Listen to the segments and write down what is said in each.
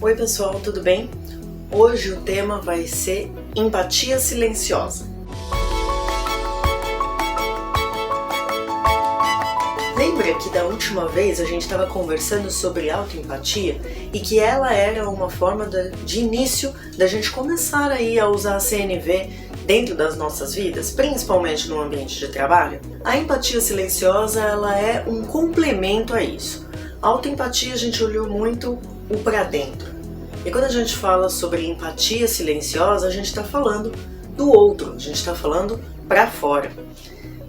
Oi pessoal, tudo bem? Hoje o tema vai ser empatia silenciosa. Lembra que da última vez a gente estava conversando sobre autoempatia e que ela era uma forma de início da gente começar aí a usar a CNV dentro das nossas vidas, principalmente no ambiente de trabalho? A empatia silenciosa ela é um complemento a isso. A autoempatia a gente olhou muito o para dentro. E quando a gente fala sobre empatia silenciosa, a gente está falando do outro, a gente está falando para fora.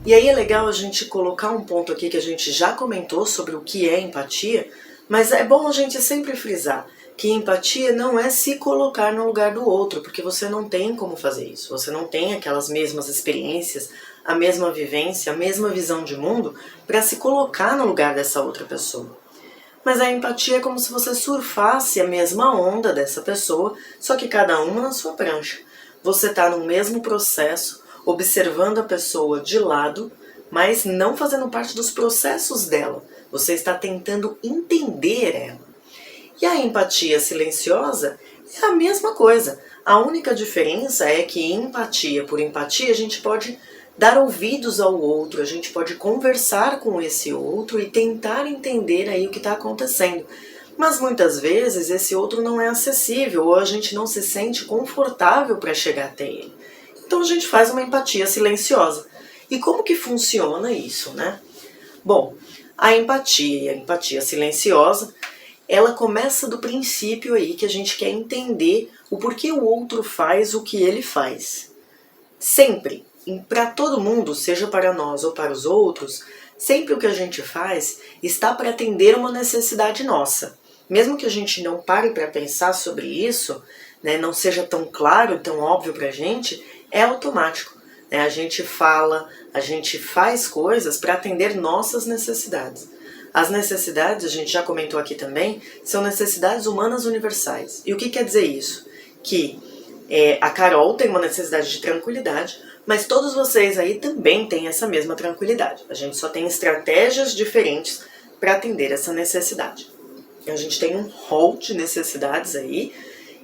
E aí é legal a gente colocar um ponto aqui que a gente já comentou sobre o que é empatia, mas é bom a gente sempre frisar que empatia não é se colocar no lugar do outro, porque você não tem como fazer isso, você não tem aquelas mesmas experiências, a mesma vivência, a mesma visão de mundo para se colocar no lugar dessa outra pessoa. Mas a empatia é como se você surfasse a mesma onda dessa pessoa, só que cada uma na sua prancha. Você está no mesmo processo, observando a pessoa de lado, mas não fazendo parte dos processos dela. Você está tentando entender ela. E a empatia silenciosa é a mesma coisa. A única diferença é que empatia por empatia a gente pode dar ouvidos ao outro, a gente pode conversar com esse outro e tentar entender aí o que está acontecendo. Mas muitas vezes esse outro não é acessível ou a gente não se sente confortável para chegar até ele. Então a gente faz uma empatia silenciosa. E como que funciona isso, né? Bom, a empatia silenciosa, ela começa do princípio aí que a gente quer entender o porquê o outro faz o que ele faz. Sempre. Para todo mundo, seja para nós ou para os outros, sempre o que a gente faz está para atender uma necessidade nossa. Mesmo que a gente não pare para pensar sobre isso, né, não seja tão claro, tão óbvio para a gente, é automático. Né? A gente fala, a gente faz coisas para atender nossas necessidades. As necessidades, a gente já comentou aqui também, são necessidades humanas universais. E o que quer dizer isso? Que a Carol tem uma necessidade de tranquilidade, mas todos vocês aí também têm essa mesma tranquilidade. A gente só tem estratégias diferentes para atender essa necessidade. A gente tem um rol de necessidades aí,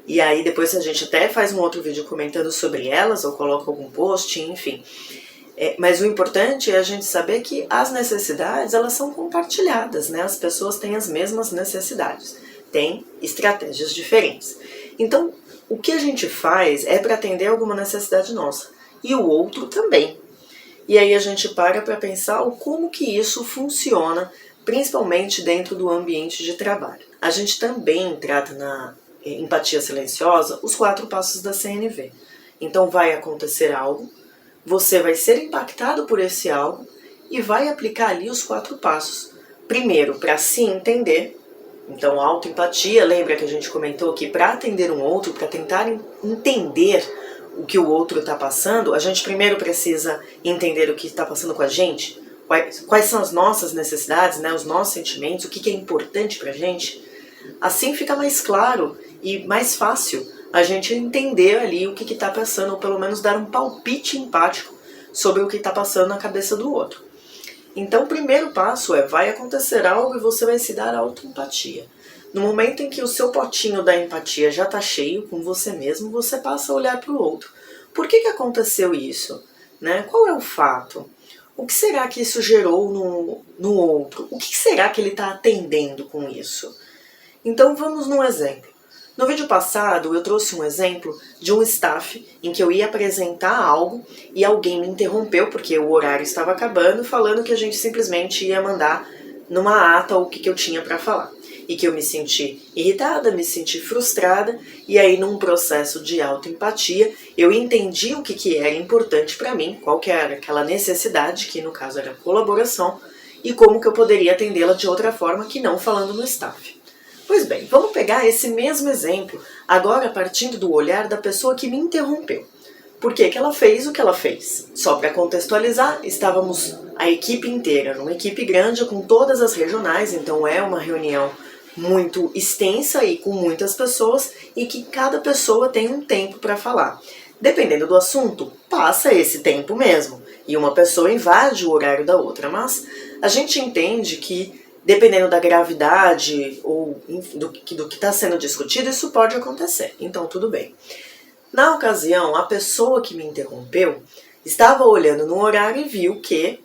e aí depois a gente até faz um outro vídeo comentando sobre elas, ou coloca algum post, enfim. Mas o importante é a gente saber que as necessidades, elas são compartilhadas, né? As pessoas têm as mesmas necessidades, têm estratégias diferentes. Então, o que a gente faz é para atender alguma necessidade nossa. E o outro também. E aí a gente para pensar como que isso funciona, principalmente dentro do ambiente de trabalho. A gente também trata na empatia silenciosa os 4 passos da CNV. Então vai acontecer algo, você vai ser impactado por esse algo e vai aplicar ali os 4 passos. Primeiro, para se entender. Então, a autoempatia, lembra que a gente comentou que para atender um outro, para tentar entender o que o outro está passando, a gente primeiro precisa entender o que está passando com a gente, quais são as nossas necessidades, né, os nossos sentimentos, o que é importante para a gente. Assim fica mais claro e mais fácil a gente entender ali o que está passando, ou pelo menos dar um palpite empático sobre o que está passando na cabeça do outro. Então o primeiro passo vai acontecer algo e você vai se dar autoempatia. No momento em que o seu potinho da empatia já está cheio com você mesmo, você passa a olhar para o outro. Por que aconteceu isso? Né? Qual é o fato? O que será que isso gerou no outro? O que será que ele está atendendo com isso? Então vamos num exemplo. No vídeo passado eu trouxe um exemplo de um staff em que eu ia apresentar algo e alguém me interrompeu porque o horário estava acabando, falando que a gente simplesmente ia mandar numa ata o que eu tinha para falar. E que eu me senti irritada, me senti frustrada, e aí num processo de autoempatia eu entendi o que era importante para mim, qual que era aquela necessidade, que no caso era colaboração, e como que eu poderia atendê-la de outra forma que não falando no staff. Pois bem, vamos pegar esse mesmo exemplo, agora partindo do olhar da pessoa que me interrompeu. Por que ela fez o que ela fez? Só para contextualizar, estávamos a equipe inteira, numa equipe grande com todas as regionais, então é uma reunião muito extensa e com muitas pessoas, e que cada pessoa tem um tempo para falar. Dependendo do assunto, passa esse tempo mesmo, e uma pessoa invade o horário da outra, mas a gente entende que dependendo da gravidade ou do que está sendo discutido, isso pode acontecer. Então, tudo bem. Na ocasião, a pessoa que me interrompeu estava olhando no horário e viu que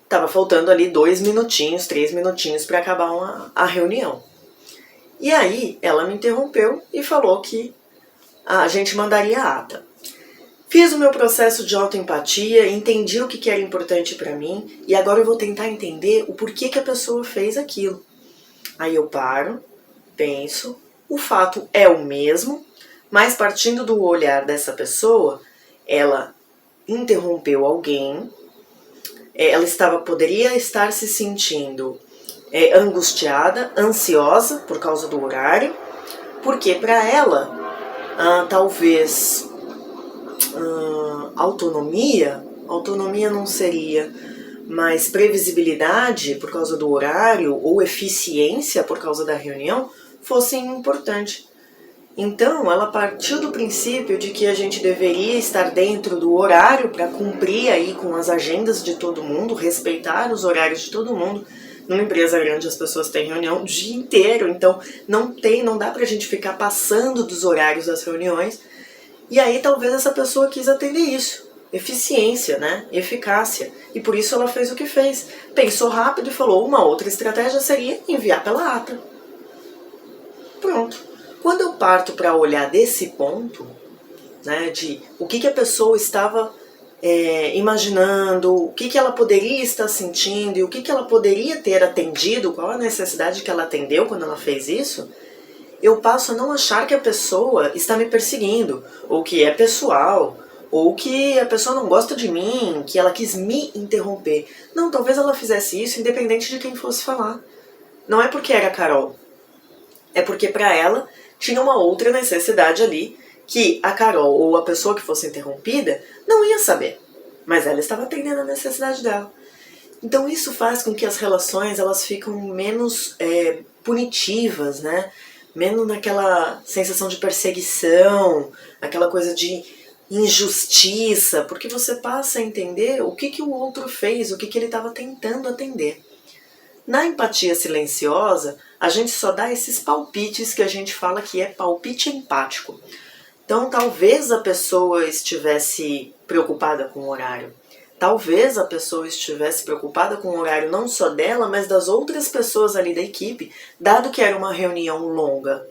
estava faltando ali 2 minutinhos, 3 minutinhos para acabar a reunião. E aí, ela me interrompeu e falou que a gente mandaria a ata. Fiz o meu processo de autoempatia, entendi o que era importante para mim e agora eu vou tentar entender o porquê que a pessoa fez aquilo. Aí eu paro, penso, o fato é o mesmo, mas partindo do olhar dessa pessoa, ela interrompeu alguém, ela poderia estar se sentindo angustiada, ansiosa por causa do horário, porque para ela, talvez autonomia não seria, mas previsibilidade por causa do horário ou eficiência por causa da reunião fossem importantes. Então, ela partiu do princípio de que a gente deveria estar dentro do horário para cumprir aí com as agendas de todo mundo, respeitar os horários de todo mundo. Numa empresa grande as pessoas têm reunião o dia inteiro, então não dá pra gente ficar passando dos horários das reuniões. E aí talvez essa pessoa quis atender isso. Eficiência, né? Eficácia. E por isso ela fez o que fez. Pensou rápido e falou, uma outra estratégia seria enviar pela ata. Pronto. Quando eu parto para olhar desse ponto, né, de o que a pessoa estava imaginando, o que ela poderia estar sentindo e o que ela poderia ter atendido, qual a necessidade que ela atendeu quando ela fez isso, eu passo a não achar que a pessoa está me perseguindo, ou que é pessoal, ou que a pessoa não gosta de mim, que ela quis me interromper. Não, talvez ela fizesse isso independente de quem fosse falar. Não é porque era a Carol, é porque para ela tinha uma outra necessidade ali que a Carol ou a pessoa que fosse interrompida não ia saber, mas ela estava atendendo a necessidade dela. Então isso faz com que as relações elas ficam menos punitivas, né? Menos naquela sensação de perseguição, aquela coisa de injustiça, porque você passa a entender o que o outro fez, o que ele estava tentando atender. Na empatia silenciosa, a gente só dá esses palpites que a gente fala que é palpite empático. Então, talvez a pessoa estivesse preocupada com o horário. Talvez a pessoa estivesse preocupada com o horário não só dela, mas das outras pessoas ali da equipe, dado que era uma reunião longa.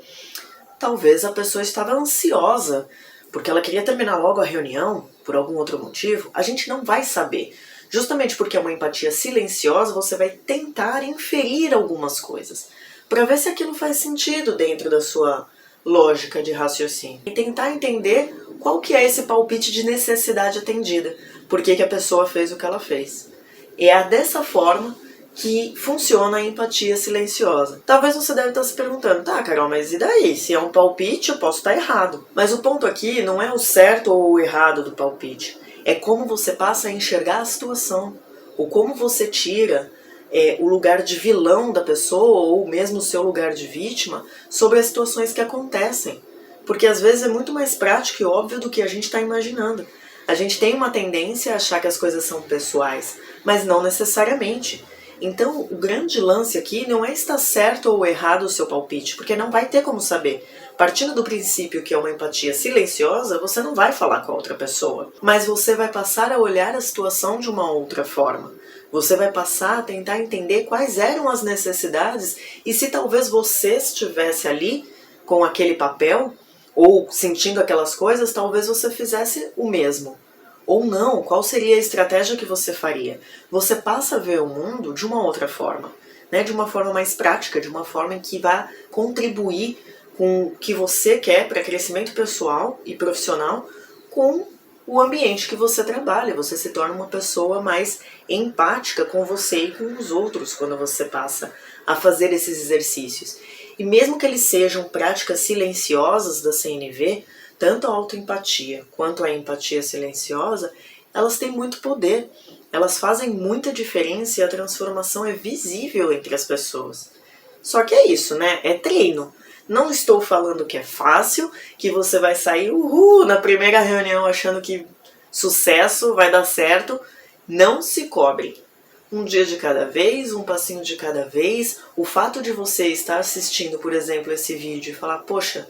Talvez a pessoa estava ansiosa, porque ela queria terminar logo a reunião, por algum outro motivo. A gente não vai saber. Justamente porque é uma empatia silenciosa, você vai tentar inferir algumas coisas, para ver se aquilo faz sentido dentro da sua lógica de raciocínio. E tentar entender qual que é esse palpite de necessidade atendida. Por que a pessoa fez o que ela fez. É dessa forma que funciona a empatia silenciosa. Talvez você deve estar se perguntando, tá, Carol, mas e daí? Se é um palpite, eu posso estar errado. Mas o ponto aqui não é o certo ou o errado do palpite. É como você passa a enxergar a situação. Ou como você tira o lugar de vilão da pessoa, ou mesmo o seu lugar de vítima, sobre as situações que acontecem. Porque às vezes é muito mais prático e óbvio do que a gente está imaginando. A gente tem uma tendência a achar que as coisas são pessoais, mas não necessariamente. Então, o grande lance aqui não é estar certo ou errado o seu palpite, porque não vai ter como saber. Partindo do princípio que é uma empatia silenciosa, você não vai falar com a outra pessoa, mas você vai passar a olhar a situação de uma outra forma. Você vai passar a tentar entender quais eram as necessidades e se talvez você estivesse ali com aquele papel ou sentindo aquelas coisas, talvez você fizesse o mesmo. Ou não, qual seria a estratégia que você faria? Você passa a ver o mundo de uma outra forma, né? De uma forma mais prática, de uma forma em que vai contribuir com o que você quer para crescimento pessoal e profissional com o ambiente que você trabalha. Você se torna uma pessoa mais empática com você e com os outros quando você passa a fazer esses exercícios. E mesmo que eles sejam práticas silenciosas da CNV, tanto a autoempatia quanto a empatia silenciosa, elas têm muito poder. Elas fazem muita diferença e a transformação é visível entre as pessoas. Só que é isso, né? É treino. Não estou falando que é fácil, que você vai sair na primeira reunião achando que sucesso vai dar certo. Não se cobre. um dia de cada vez, um passinho de cada vez. O fato de você estar assistindo, por exemplo, esse vídeo e falar, poxa,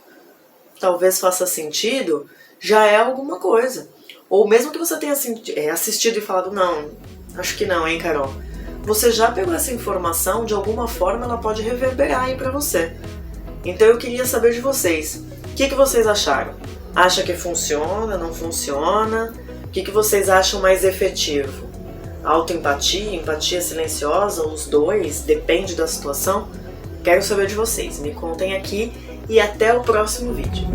talvez faça sentido, já é alguma coisa. Ou mesmo que você tenha assistido e falado, não, acho que não, hein, Carol? Você já pegou essa informação, de alguma forma ela pode reverberar aí pra você. Então eu queria saber de vocês, o que vocês acharam? Acha que funciona, não funciona? O que vocês acham mais efetivo? Autoempatia, empatia silenciosa, os dois, depende da situação? Quero saber de vocês, me contem aqui e até o próximo vídeo.